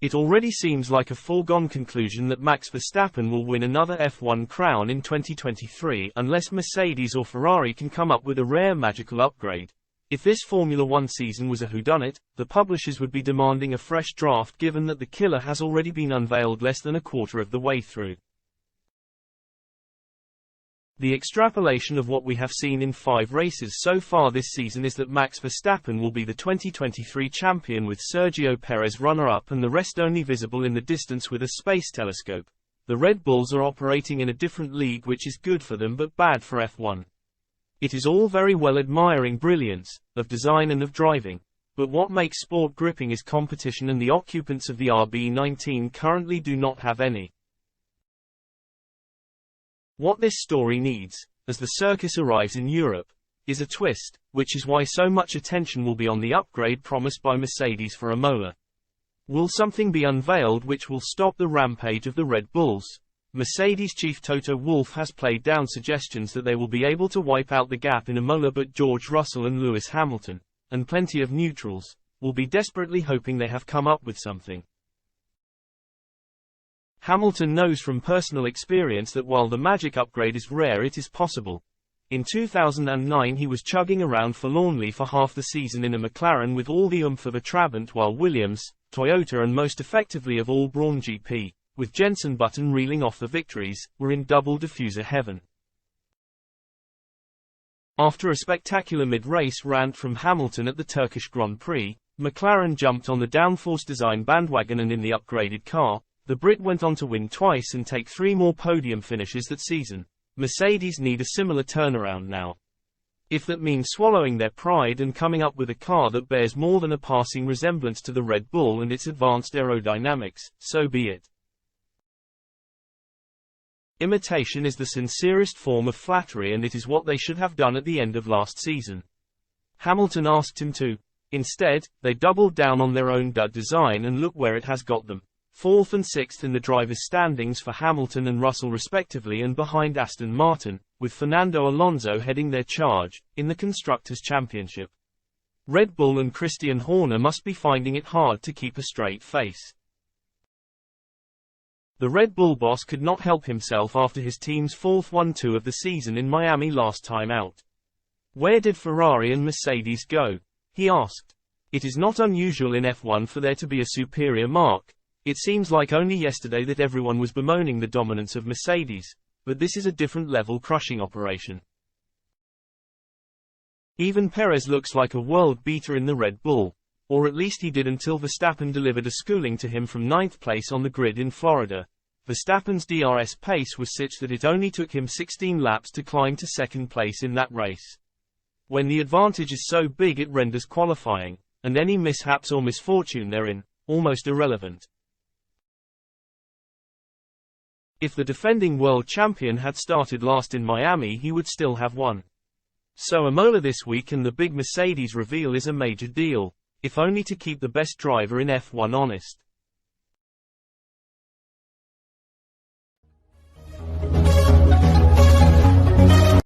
It already seems like a foregone conclusion that Max Verstappen will win another F1 crown in 2023 unless Mercedes or Ferrari can come up with a rare magical upgrade. If this Formula One season was a whodunit, the publishers would be demanding a fresh draft given that the killer has already been unveiled less than a quarter of the way through. The extrapolation of what we have seen in 5 races so far this season is that Max Verstappen will be the 2023 champion with Sergio Perez runner-up and the rest only visible in the distance with a space telescope. The Red Bulls are operating in a different league which is good for them but bad for F1. It is all very well admiring brilliance, of design and of driving, but what makes sport gripping is competition, and the occupants of the RB19 currently do not have any. What this story needs, as the circus arrives in Europe, is a twist, which is why so much attention will be on the upgrade promised by Mercedes for Imola. Will something be unveiled which will stop the rampage of the Red Bulls? Mercedes chief Toto Wolff has played down suggestions that they will be able to wipe out the gap in Imola, but George Russell and Lewis Hamilton, and plenty of neutrals, will be desperately hoping they have come up with something. Hamilton knows from personal experience that while the magic upgrade is rare, it is possible. In 2009 he was chugging around forlornly for half the season in a McLaren with all the oomph of a Trabant, while Williams, Toyota and most effectively of all Brawn GP, with Jenson Button reeling off the victories, were in double diffuser heaven. After a spectacular mid-race rant from Hamilton at the Turkish Grand Prix, McLaren jumped on the downforce design bandwagon, and in the upgraded car, the Brit went on to win twice and take 3 more podium finishes that season. Mercedes need a similar turnaround now. If that means swallowing their pride and coming up with a car that bears more than a passing resemblance to the Red Bull and its advanced aerodynamics, so be it. Imitation is the sincerest form of flattery, and it is what they should have done at the end of last season. Hamilton asked him to. Instead, they doubled down on their own dud design, and look where it has got them. 4th and 6th in the drivers' standings for Hamilton and Russell respectively, and behind Aston Martin, with Fernando Alonso heading their charge, in the Constructors' Championship. Red Bull and Christian Horner must be finding it hard to keep a straight face. The Red Bull boss could not help himself after his team's 4th 1-2 of the season in Miami last time out. Where did Ferrari and Mercedes go? He asked. It is not unusual in F1 for there to be a superior mark. It seems like only yesterday that everyone was bemoaning the dominance of Mercedes, but this is a different level crushing operation. Even Perez looks like a world beater in the Red Bull, or at least he did until Verstappen delivered a schooling to him from 9th place on the grid in Florida. Verstappen's DRS pace was such that it only took him 16 laps to climb to 2nd place in that race. When the advantage is so big, it renders qualifying, and any mishaps or misfortune therein, almost irrelevant. If the defending world champion had started last in Miami, he would still have won. So Imola this week and the big Mercedes reveal is a major deal, if only to keep the best driver in F1 honest.